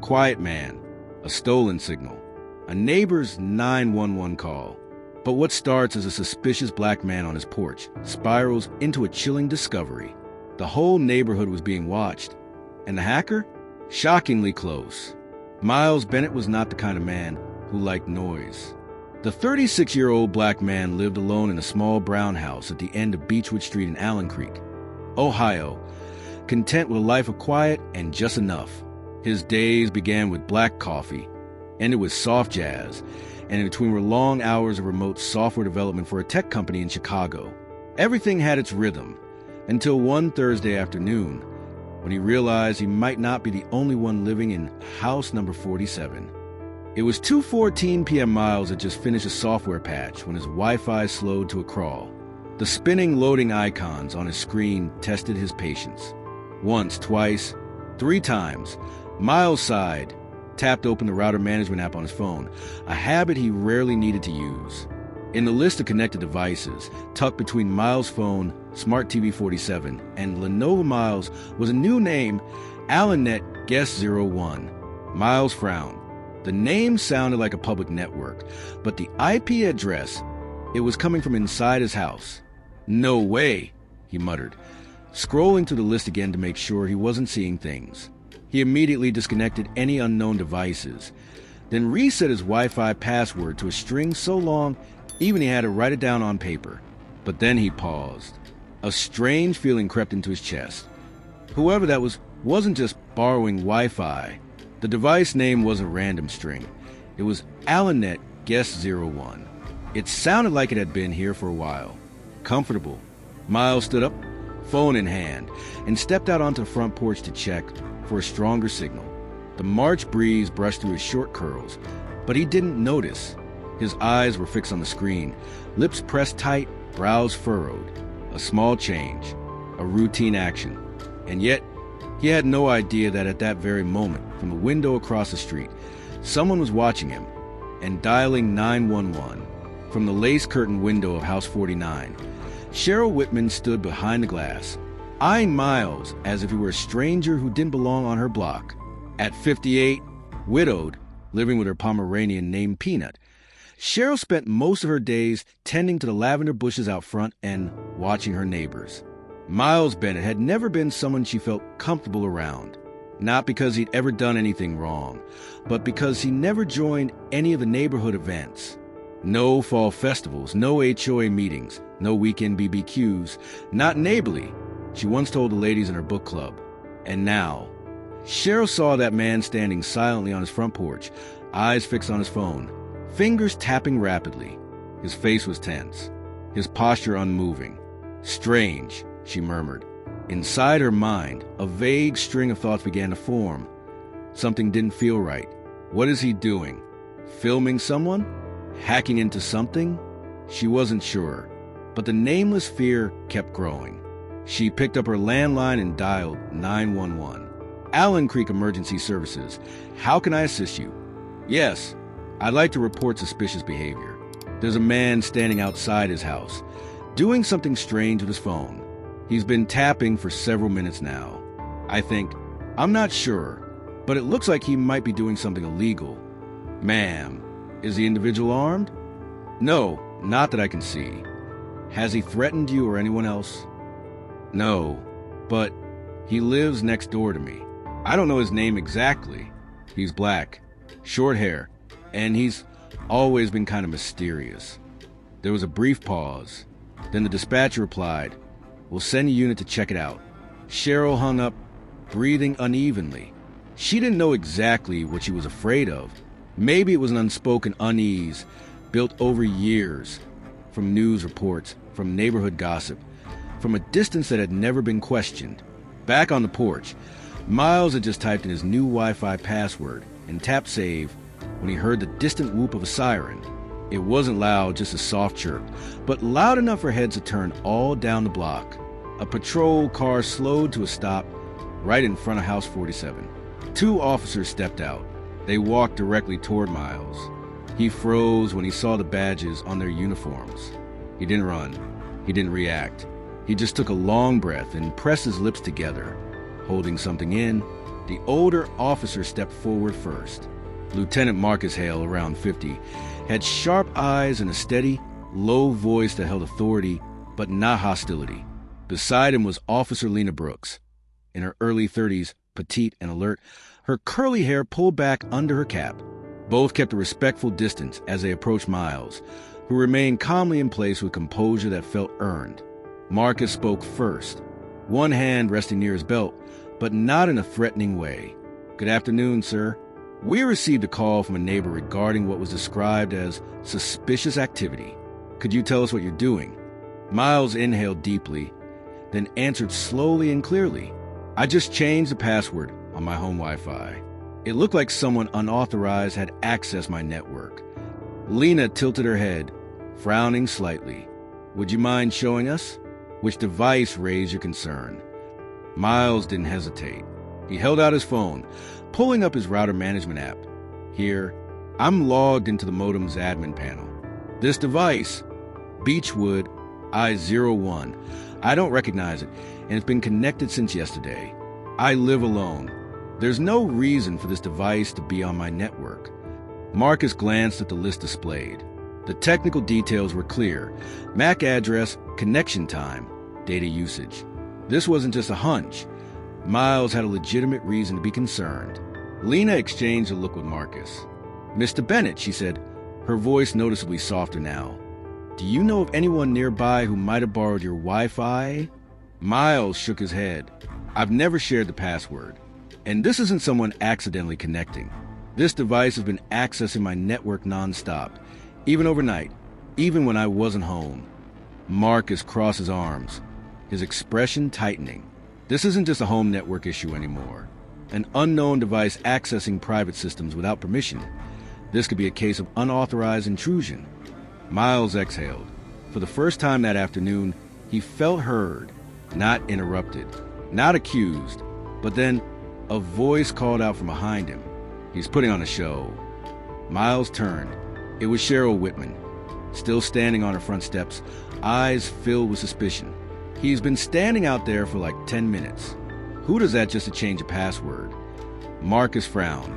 quiet man, a stolen signal, a neighbor's 911 call. But what starts as a suspicious black man on his porch spirals into a chilling discovery. The whole neighborhood was being watched, and the hacker? Shockingly close. Miles Bennett was not the kind of man who liked noise. The 36-year-old black man lived alone in a small brown house at the end of Beechwood Street in Allen Creek, Ohio, content with a life of quiet and just enough. His days began with black coffee, ended with soft jazz, and in between were long hours of remote software development for a tech company in Chicago. Everything had its rhythm, until one Thursday afternoon, when he realized he might not be the only one living in house number 47. It was 2:14 p.m. Miles had just finished a software patch when his Wi-Fi slowed to a crawl. The spinning loading icons on his screen tested his patience. Once, twice, 3 times, Miles sighed, tapped open the router management app on his phone, a habit he rarely needed to use. In the list of connected devices, tucked between Miles' phone, Smart TV 47, and Lenovo Miles was a new name, AllenNet Guest 01. Miles frowned. The name sounded like a public network, but the IP address, it was coming from inside his house. No way, he muttered, scrolling through the list again to make sure he wasn't seeing things. He immediately disconnected any unknown devices, then reset his Wi-Fi password to a string so long even he had to write it down on paper. But then he paused. A strange feeling crept into his chest. Whoever that was wasn't just borrowing Wi-Fi. The device name wasn't a random string. It was AllenNet Guest 01. It sounded like it had been here for a while. Comfortable. Miles stood up, phone in hand, and stepped out onto the front porch to check for a stronger signal. The March breeze brushed through his short curls, but he didn't notice. His eyes were fixed on the screen, lips pressed tight, brows furrowed. A small change, a routine action. And yet, he had no idea that at that very moment, from the window across the street, someone was watching him and dialing 911. From the lace-curtained window of House 49, Cheryl Whitman stood behind the glass, eyeing Miles as if he were a stranger who didn't belong on her block. At 58, widowed, living with her Pomeranian named Peanut, Cheryl spent most of her days tending to the lavender bushes out front and watching her neighbors. Miles Bennett had never been someone she felt comfortable around, not because he'd ever done anything wrong, but because he never joined any of the neighborhood events. No fall festivals, no HOA meetings, no weekend BBQs, not neighborly, she once told the ladies in her book club. And now, Cheryl saw that man standing silently on his front porch, eyes fixed on his phone, fingers tapping rapidly. His face was tense, his posture unmoving. Strange, she murmured. Inside her mind, a vague string of thoughts began to form. Something didn't feel right. What is he doing? Filming someone? Hacking into something? She wasn't sure, but the nameless fear kept growing. She picked up her landline and dialed 911. Allen Creek Emergency Services. How can I assist you? Yes, I'd like to report suspicious behavior. There's a man standing outside his house, doing something strange with his phone. He's been tapping for several minutes now. I'm not sure, but it looks like he might be doing something illegal. Ma'am, is the individual armed? No, not that I can see. Has he threatened you or anyone else? No, but he lives next door to me. I don't know his name exactly. He's black, short hair, and he's always been kind of mysterious. There was a brief pause. Then the dispatcher replied, "We'll send a unit to check it out." Cheryl hung up, breathing unevenly. She didn't know exactly what she was afraid of. Maybe it was an unspoken unease built over years, from news reports, from neighborhood gossip, from a distance that had never been questioned. Back on the porch, Miles had just typed in his new Wi-Fi password and tapped save when he heard the distant whoop of a siren. It wasn't loud, just a soft chirp, but loud enough for heads to turn all down the block. A patrol car slowed to a stop right in front of House 47. 2 officers stepped out. They walked directly toward Miles. He froze when he saw the badges on their uniforms. He didn't run. He didn't react. He just took a long breath and pressed his lips together, holding something in, The older officer stepped forward first. Lieutenant Marcus Hale, around 50, had sharp eyes and a steady, low voice that held authority, but not hostility. Beside him was Officer Lena Brooks. In her early 30s, petite and alert, her curly hair pulled back under her cap. Both kept a respectful distance as they approached Miles, who remained calmly in place with composure that felt earned. Marcus spoke first, one hand resting near his belt, but not in a threatening way. "Good afternoon, sir. We received a call from a neighbor regarding what was described as suspicious activity. Could you tell us what you're doing?" Miles inhaled deeply, then answered slowly and clearly. "I just changed the password on my home Wi-Fi. It looked like someone unauthorized had accessed my network." Lena tilted her head, frowning slightly. "Would you mind showing us? Which device raised your concern?" Miles didn't hesitate. He held out his phone, pulling up his router management app. "Here, I'm logged into the modem's admin panel. This device, Beechwood I-01. I don't recognize it, and it's been connected since yesterday. I live alone. There's no reason for this device to be on my network." Marcus glanced at the list displayed. The technical details were clear: MAC address, connection time, data usage. This wasn't just a hunch. Miles had a legitimate reason to be concerned. Lena exchanged a look with Marcus. "Mr. Bennett," she said, her voice noticeably softer now, "do you know of anyone nearby who might have borrowed your Wi-Fi?" Miles shook his head. "I've never shared the password. And this isn't someone accidentally connecting. This device has been accessing my network nonstop, even overnight, even when I wasn't home." Marcus crossed his arms, his expression tightening. This isn't just a home network issue anymore. An unknown device accessing private systems without permission. This could be a case of unauthorized intrusion. Miles exhaled. For the first time that afternoon, he felt heard, not interrupted, not accused. But then, a voice called out from behind him. "He's putting on a show." Miles turned. It was Cheryl Whitman, still standing on her front steps, eyes filled with suspicion. "He's been standing out there for like 10 minutes. Who does that just to change a password?" Marcus frowned.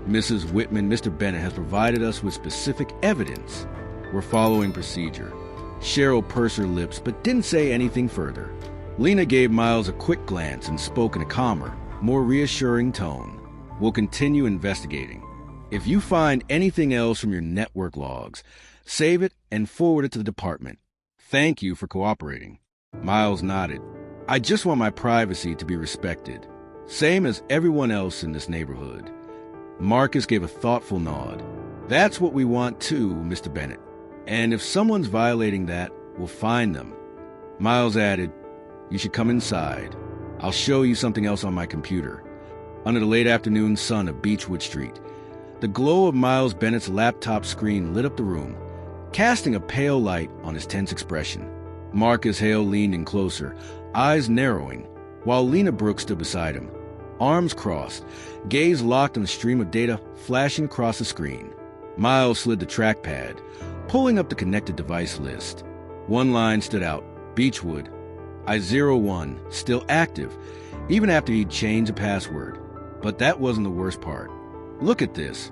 "Mrs. Whitman, Mr. Bennett has provided us with specific evidence. We're following procedure." Cheryl pursed her lips but didn't say anything further. Lena gave Miles a quick glance and spoke in a calmer, more reassuring tone. "We'll continue investigating. If you find anything else from your network logs, save it and forward it to the department. Thank you for cooperating." Miles nodded. "I just want my privacy to be respected, same as everyone else in this neighborhood." Marcus gave a thoughtful nod. "That's what we want too, Mr. Bennett. And if someone's violating that, we'll find them." Miles added, "You should come inside. I'll show you something else on my computer." Under the late afternoon sun of Beechwood Street, the glow of Miles Bennett's laptop screen lit up the room, casting a pale light on his tense expression. Marcus Hale leaned in closer, eyes narrowing, while Lena Brooks stood beside him, arms crossed, gaze locked on the stream of data flashing across the screen. Miles slid the trackpad, pulling up the connected device list. One line stood out: Beechwood I-01, still active, even after he'd changed the password. But that wasn't the worst part. "Look at this,"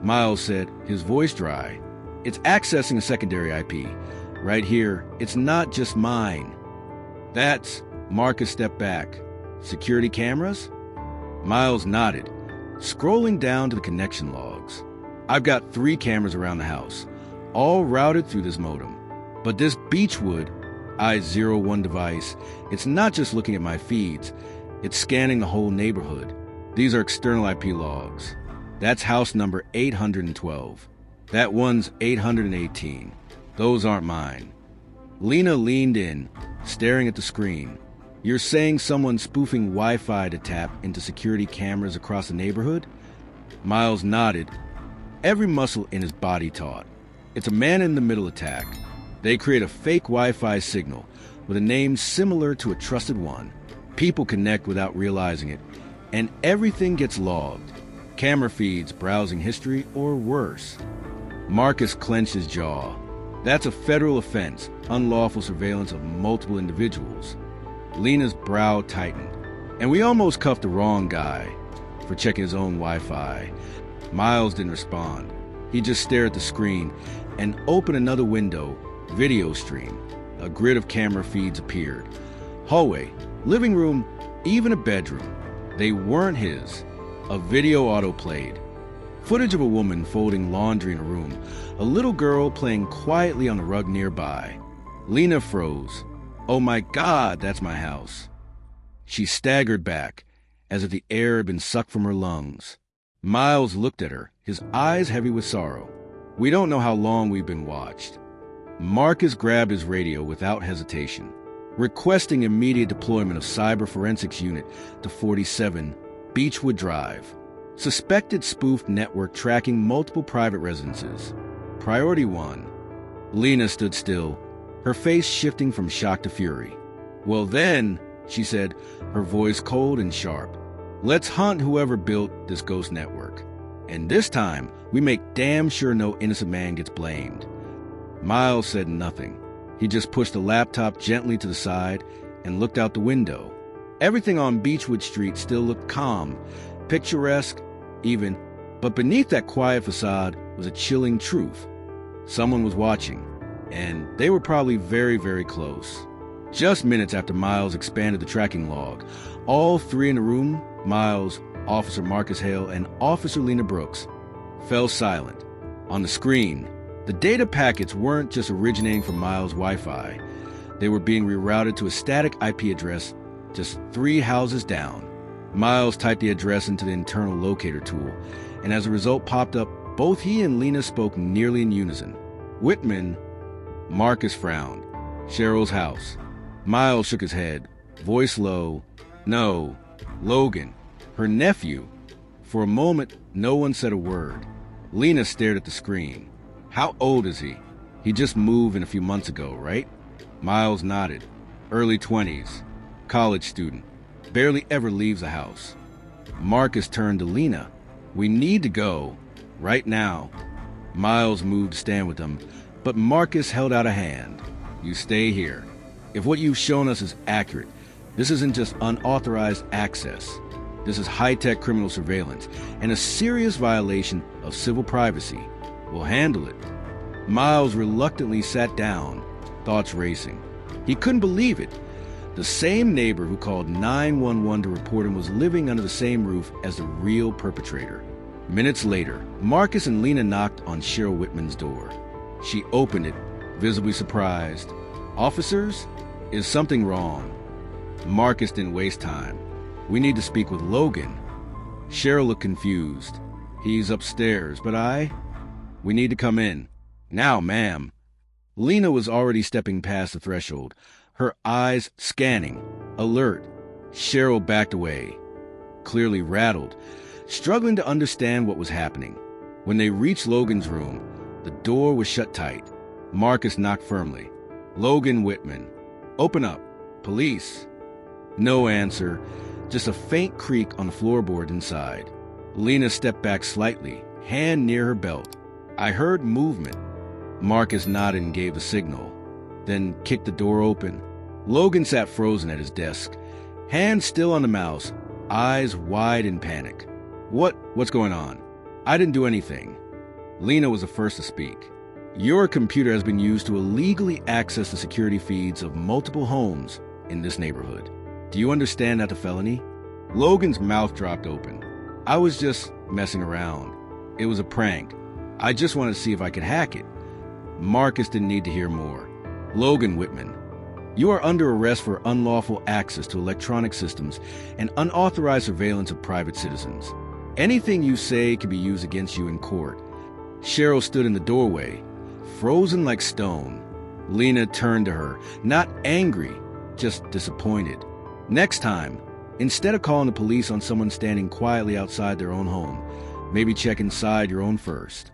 Miles said, his voice dry. "It's accessing a secondary IP. Right here, it's not just mine." "That's..." Marcus stepped back. "Security cameras?" Miles nodded, scrolling down to the connection logs. "I've got 3 cameras around the house, all routed through this modem. But this Beechwood I-01 device, it's not just looking at my feeds, it's scanning the whole neighborhood. These are external IP logs. That's house number 812. That one's 818. Those aren't mine." Lena leaned in, staring at the screen. "You're saying someone's spoofing Wi-Fi to tap into security cameras across the neighborhood?" Miles nodded, every muscle in his body taut. "It's a man-in-the-middle attack. They create a fake Wi-Fi signal with a name similar to a trusted one. People connect without realizing it, and everything gets logged. Camera feeds, browsing history, or worse." Marcus clenched his jaw. "That's a federal offense, unlawful surveillance of multiple individuals." Lena's brow tightened. "And we almost cuffed the wrong guy. for checking his own Wi-Fi. Miles didn't respond. He just stared at the screen and opened another window, video stream. A grid of camera feeds appeared. Hallway, living room, even a bedroom. They weren't his. A video auto-played. Footage of a woman folding laundry in a room. A little girl playing quietly on a rug nearby. Lena froze. Oh my God, that's my house. She staggered back, as if the air had been sucked from her lungs. Miles looked at her, his eyes heavy with sorrow. We don't know how long we've been watched. Marcus grabbed his radio without hesitation, requesting immediate deployment of Cyber Forensics Unit to 47 Beechwood Drive. Suspected spoofed network tracking multiple private residences. Priority 1. Lena stood still, her face shifting from shock to fury. Well then, she said, her voice cold and sharp, let's hunt whoever built this ghost network. And this time, we make damn sure no innocent man gets blamed. Miles said nothing. He just pushed the laptop gently to the side and looked out the window. Everything on Beechwood Street still looked calm, picturesque, even, but beneath that quiet facade was a chilling truth. Someone was watching, and they were probably very, very close. Just minutes after Miles expanded the tracking log, all three in the room, Miles, Officer Marcus Hale, and Officer Lena Brooks, fell silent. On the screen, the data packets weren't just originating from Miles' Wi-Fi. They were being rerouted to a static IP address just 3 houses down. Miles typed the address into the internal locator tool, and as a result popped up, both he and Lena spoke nearly in unison. Whitman. Marcus frowned. Cheryl's house. Miles shook his head, voice low. No, Logan, her nephew. For a moment, no one said a word. Lena stared at the screen. How old is he? He just moved in a few months ago, right? Miles nodded. Early 20s. College student. Barely ever leaves the house. Marcus turned to Lena. We need to go. Right now. Miles moved to stand with them, but Marcus held out a hand. You stay here. If what you've shown us is accurate, this isn't just unauthorized access. This is high-tech criminal surveillance and a serious violation of civil privacy. We'll handle it. Miles reluctantly sat down, thoughts racing. He couldn't believe it. The same neighbor who called 911 to report him was living under the same roof as the real perpetrator. Minutes later, Marcus and Lena knocked on Cheryl Whitman's door. She opened it, visibly surprised. Officers, is something wrong? Marcus didn't waste time. We need to speak with Logan. Cheryl looked confused. He's upstairs, but we need to come in. Now, ma'am. Lena was already stepping past the threshold, her eyes scanning, alert. Cheryl backed away, clearly rattled, struggling to understand what was happening. When they reached Logan's room, the door was shut tight. Marcus knocked firmly. Logan Whitman. Open up. Police. No answer, just a faint creak on the floorboard inside. Lena stepped back slightly, hand near her belt. I heard movement. Marcus nodded and gave the signal, then kicked the door open. Logan sat frozen at his desk, hand still on the mouse, eyes wide in panic. What's going on? I didn't do anything. Lena was the first to speak. Your computer has been used to illegally access the security feeds of multiple homes in this neighborhood. Do you understand that's a felony? Logan's mouth dropped open. I was just messing around. It was a prank. I just wanted to see if I could hack it. Marcus didn't need to hear more. Logan Whitman, you are under arrest for unlawful access to electronic systems and unauthorized surveillance of private citizens. Anything you say can be used against you in court. Cheryl stood in the doorway, frozen like stone. Lena turned to her, not angry, just disappointed. Next time, instead of calling the police on someone standing quietly outside their own home, maybe check inside your own first.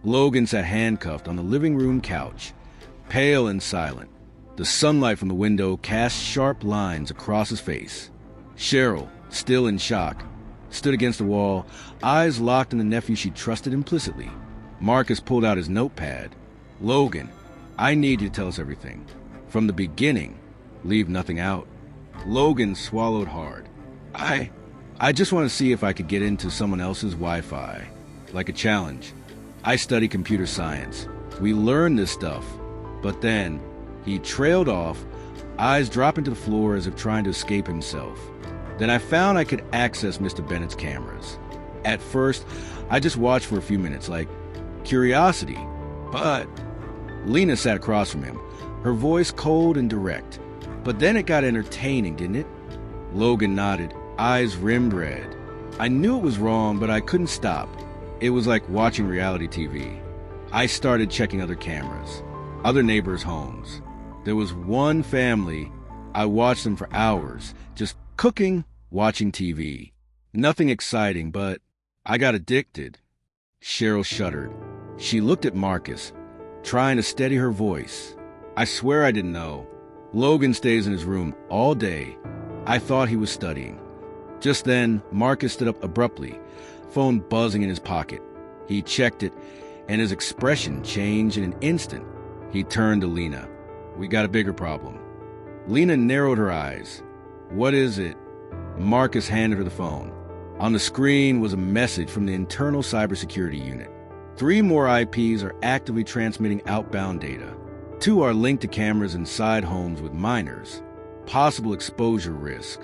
Logan sat handcuffed on the living room couch, pale and silent. The sunlight from the window cast sharp lines across his face. Cheryl, still in shock, stood against the wall, eyes locked on the nephew she trusted implicitly. Marcus pulled out his notepad. Logan, I need you to tell us everything. From the beginning, leave nothing out. Logan swallowed hard. I just want to see if I could get into someone else's Wi-Fi. Like a challenge. I study computer science. We learn this stuff. But then, he trailed off, eyes dropping to the floor as if trying to escape himself. Then I found I could access Mr. Bennett's cameras. At first, I just watched for a few minutes, like curiosity. But Lena sat across from him, her voice cold and direct. But then it got entertaining, didn't it? Logan nodded, eyes rimmed red. I knew it was wrong, but I couldn't stop. It was like watching reality TV. I started checking other cameras, other neighbors' homes. There was one family. I watched them for hours, just cooking, watching TV. Nothing exciting, but I got addicted. Cheryl shuddered. She looked at Marcus, trying to steady her voice. I swear I didn't know. Logan stays in his room all day. I thought he was studying. Just then, Marcus stood up abruptly, phone buzzing in his pocket. He checked it, and his expression changed in an instant. He turned to Lena. We got a bigger problem. Lena narrowed her eyes. What is it? Marcus handed her the phone. On the screen was a message from the internal cybersecurity unit. 3 more IPs are actively transmitting outbound data. 2 are linked to cameras inside homes with minors. Possible exposure risk.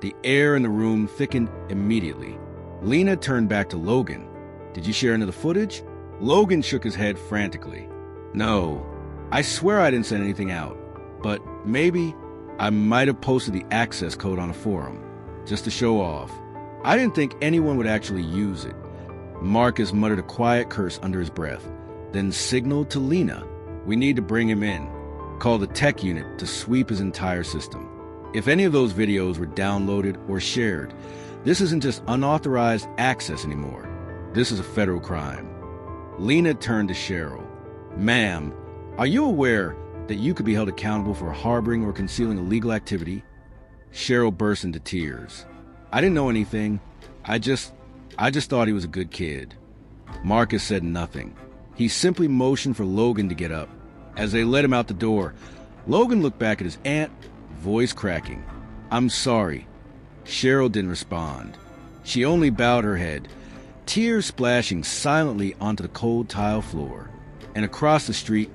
The air in the room thickened immediately. Lena turned back to Logan. Did you share any of the footage? Logan shook his head frantically. No, I swear I didn't send anything out. But maybe I might have posted the access code on a forum, just to show off. I didn't think anyone would actually use it. Marcus muttered a quiet curse under his breath, then signaled to Lena. We need to bring him in. Call the tech unit to sweep his entire system. If any of those videos were downloaded or shared, this isn't just unauthorized access anymore. This is a federal crime. Lena turned to Cheryl. Ma'am, are you aware that you could be held accountable for harboring or concealing illegal activity? Cheryl burst into tears. I didn't know anything. I just thought he was a good kid. Marcus said nothing. He simply motioned for Logan to get up. As they led him out the door, Logan looked back at his aunt, voice cracking. I'm sorry. Cheryl didn't respond. She only bowed her head, tears splashing silently onto the cold tile floor. And across the street,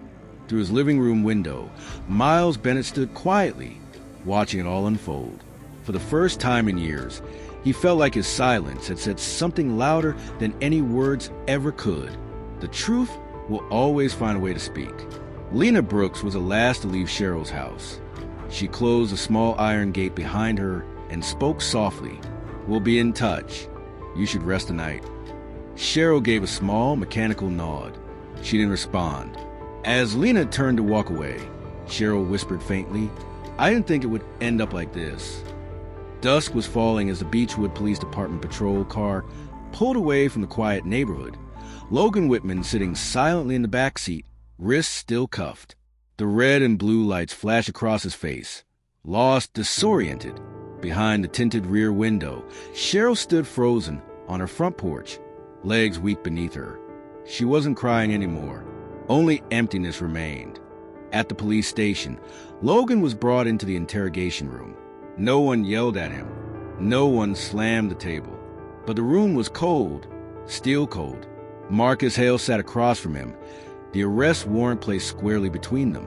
through his living room window, Miles Bennett stood quietly, watching it all unfold. For the first time in years, he felt like his silence had said something louder than any words ever could. The truth will always find a way to speak. Lena Brooks was the last to leave Cheryl's house. She closed a small iron gate behind her and spoke softly. We'll be in touch. You should rest tonight. Cheryl gave a small, mechanical nod. She didn't respond. As Lena turned to walk away, Cheryl whispered faintly, I didn't think it would end up like this. Dusk was falling as the Beechwood Police Department patrol car pulled away from the quiet neighborhood. Logan Whitman sitting silently in the back seat, wrists still cuffed. The red and blue lights flashed across his face. Lost, disoriented. Behind the tinted rear window, Cheryl stood frozen on her front porch, legs weak beneath her. She wasn't crying anymore. Only emptiness remained. At the police station, Logan was brought into the interrogation room. No one yelled at him. No one slammed the table. But the room was cold, steel cold. Marcus Hale sat across from him, the arrest warrant placed squarely between them.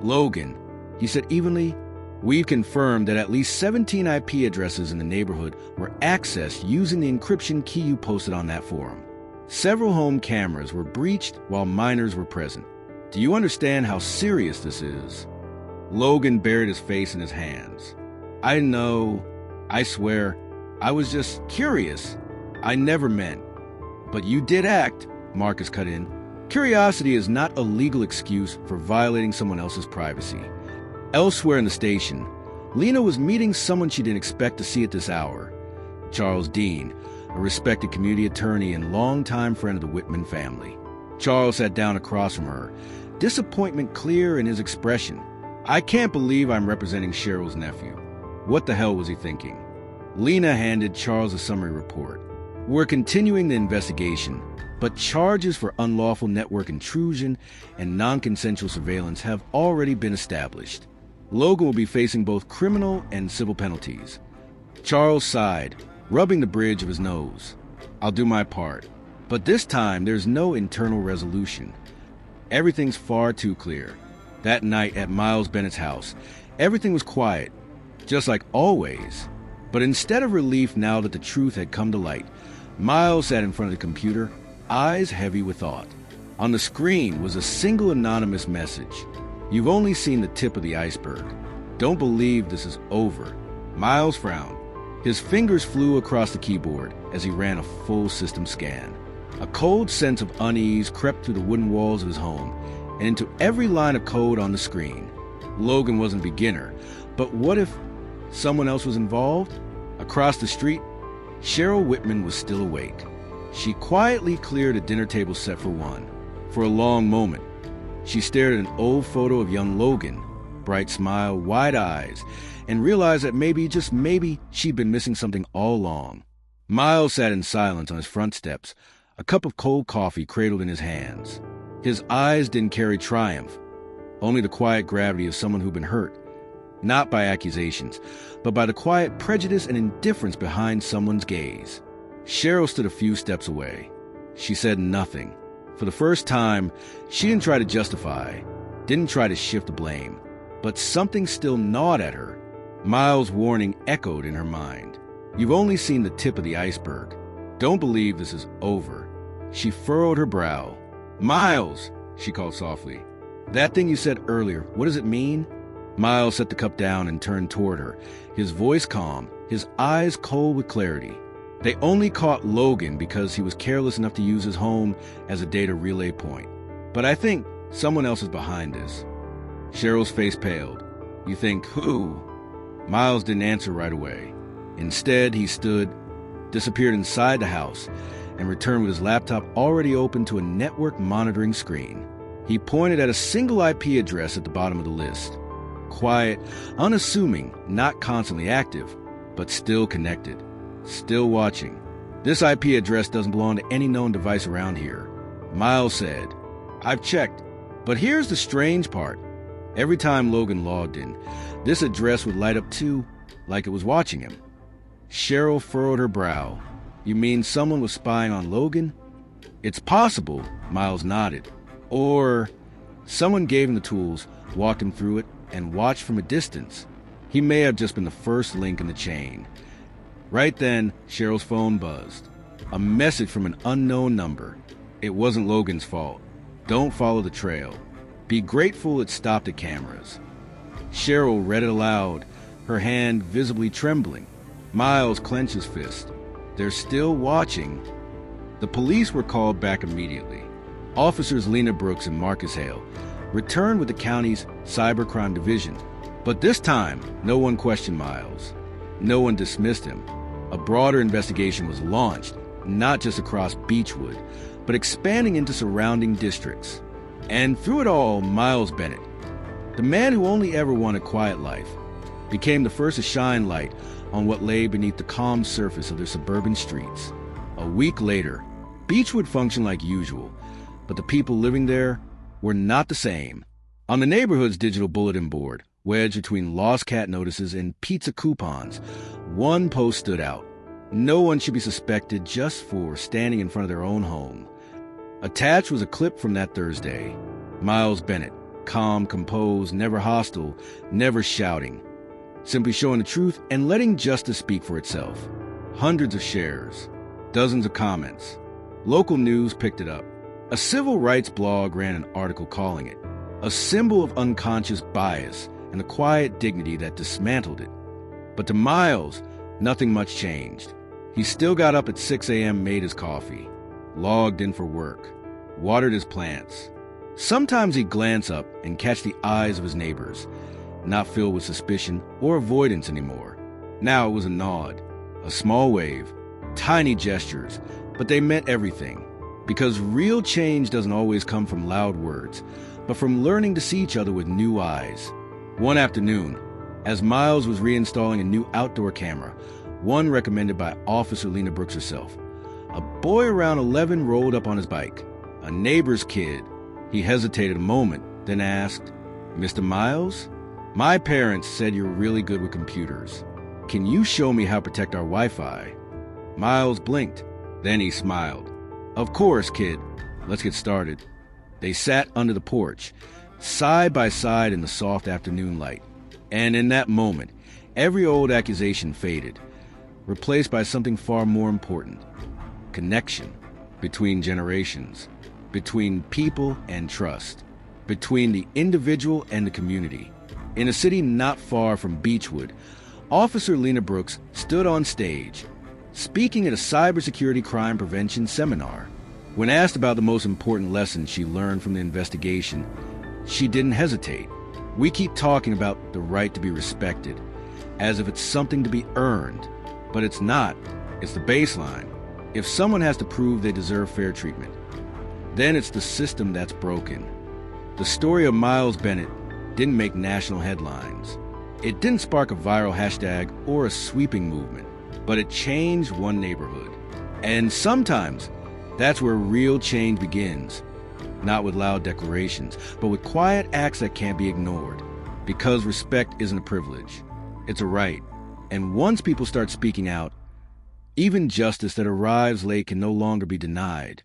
Logan, he said evenly, we've confirmed that at least 17 IP addresses in the neighborhood were accessed using the encryption key you posted on that forum. Several home cameras were breached while minors were present. Do you understand how serious this is? Logan buried his face in his hands. I know. I swear. I was just curious. I never meant. But you did act, Marcus cut in. Curiosity is not a legal excuse for violating someone else's privacy. Elsewhere in the station, Lena was meeting someone she didn't expect to see at this hour. Charles Dean, a respected community attorney and longtime friend of the Whitman family. Charles sat down across from her, disappointment clear in his expression. I can't believe I'm representing Cheryl's nephew. What the hell was he thinking? Lena handed Charles a summary report. We're continuing the investigation, but charges for unlawful network intrusion and non-consensual surveillance have already been established. Logan will be facing both criminal and civil penalties. Charles sighed. rubbing the bridge of his nose. I'll do my part. But this time, there's no internal resolution. Everything's far too clear. That night at Miles Bennett's house, everything was quiet, just like always. But instead of relief now that the truth had come to light, Miles sat in front of the computer, eyes heavy with thought. On the screen was a single anonymous message. You've only seen the tip of the iceberg. Don't believe this is over. Miles frowned. His fingers flew across the keyboard as he ran a full system scan. A cold sense of unease crept through the wooden walls of his home and into every line of code on the screen. Logan wasn't a beginner, but what if someone else was involved? Across the street, Cheryl Whitman was still awake. She quietly cleared a dinner table set for one. For a long moment, she stared at an old photo of young Logan, bright smile, wide eyes, and realized that maybe, just maybe, she'd been missing something all along. Miles sat in silence on his front steps, a cup of cold coffee cradled in his hands. His eyes didn't carry triumph, only the quiet gravity of someone who'd been hurt, not by accusations, but by the quiet prejudice and indifference behind someone's gaze. Cheryl stood a few steps away. She said nothing. For the first time, she didn't try to justify, didn't try to shift the blame, but something still gnawed at her. Miles' warning echoed in her mind. You've only seen the tip of the iceberg. Don't believe this is over. She furrowed her brow. Miles, she called softly. That thing you said earlier, what does it mean? Miles set the cup down and turned toward her, his voice calm, his eyes cold with clarity. They only caught Logan because he was careless enough to use his home as a data relay point. But I think someone else is behind this. Cheryl's face paled. You think who? Miles didn't answer right away. Instead, he stood, disappeared inside the house, and returned with his laptop already open to a network monitoring screen. He pointed at a single IP address at the bottom of the list. Quiet, unassuming, not constantly active, but still connected, still watching. This IP address doesn't belong to any known device around here. Miles said, I've checked, but here's the strange part. Every time Logan logged in, this address would light up too, like it was watching him. Cheryl furrowed her brow. You mean someone was spying on Logan? It's possible, Miles nodded. Or someone gave him the tools, walked him through it, and watched from a distance. He may have just been the first link in the chain. Right then, Cheryl's phone buzzed. A message from an unknown number. It wasn't Logan's fault. Don't follow the trail. Be grateful it stopped at cameras. Cheryl read it aloud, her hand visibly trembling. Miles clenched his fist. They're still watching. The police were called back immediately. Officers Lena Brooks and Marcus Hale returned with the county's cybercrime division. But this time, no one questioned Miles. No one dismissed him. A broader investigation was launched, not just across Beechwood, but expanding into surrounding districts. And through it all, Miles Bennett, the man who only ever wanted a quiet life, became the first to shine light on what lay beneath the calm surface of their suburban streets. A week later, Beechwood functioned like usual, but the people living there were not the same. On the neighborhood's digital bulletin board, wedged between lost cat notices and pizza coupons, one post stood out. No one should be suspected just for standing in front of their own home. Attached was a clip from that Thursday. Miles Bennett, calm, composed, never hostile, never shouting. Simply showing the truth and letting justice speak for itself. Hundreds of shares, dozens of comments. Local news picked it up. A civil rights blog ran an article calling it a symbol of unconscious bias and the quiet dignity that dismantled it. But to Miles, nothing much changed. He still got up at 6 a.m., made his coffee, logged in for work, watered his plants. Sometimes he'd glance up and catch the eyes of his neighbors, not filled with suspicion or avoidance anymore. Now it was a nod, a small wave, tiny gestures, but they meant everything. Because real change doesn't always come from loud words, but from learning to see each other with new eyes. One afternoon, as Miles was reinstalling a new outdoor camera, one recommended by Officer Lena Brooks herself, a boy around 11 rolled up on his bike, a neighbor's kid. He hesitated a moment, then asked, Mr. Miles? My parents said you're really good with computers. Can you show me how to protect our Wi-Fi? Miles blinked. Then he smiled. "Of course, kid. Let's get started." They sat under the porch, side by side in the soft afternoon light. And in that moment, every old accusation faded, replaced by something far more important: connection between generations, between people and trust, between the individual and the community. In a city not far from Beechwood, Officer Lena Brooks stood on stage, speaking at a cybersecurity crime prevention seminar. When asked about the most important lessons she learned from the investigation, she didn't hesitate. "We keep talking about the right to be respected, as if it's something to be earned. But it's not. It's the baseline. If someone has to prove they deserve fair treatment, then it's the system that's broken." The story of Miles Bennett didn't make national headlines. It didn't spark a viral hashtag or a sweeping movement, but it changed one neighborhood. And sometimes that's where real change begins. Not with loud declarations, but with quiet acts that can't be ignored. Because respect isn't a privilege, it's a right. And once people start speaking out, even justice that arrives late can no longer be denied.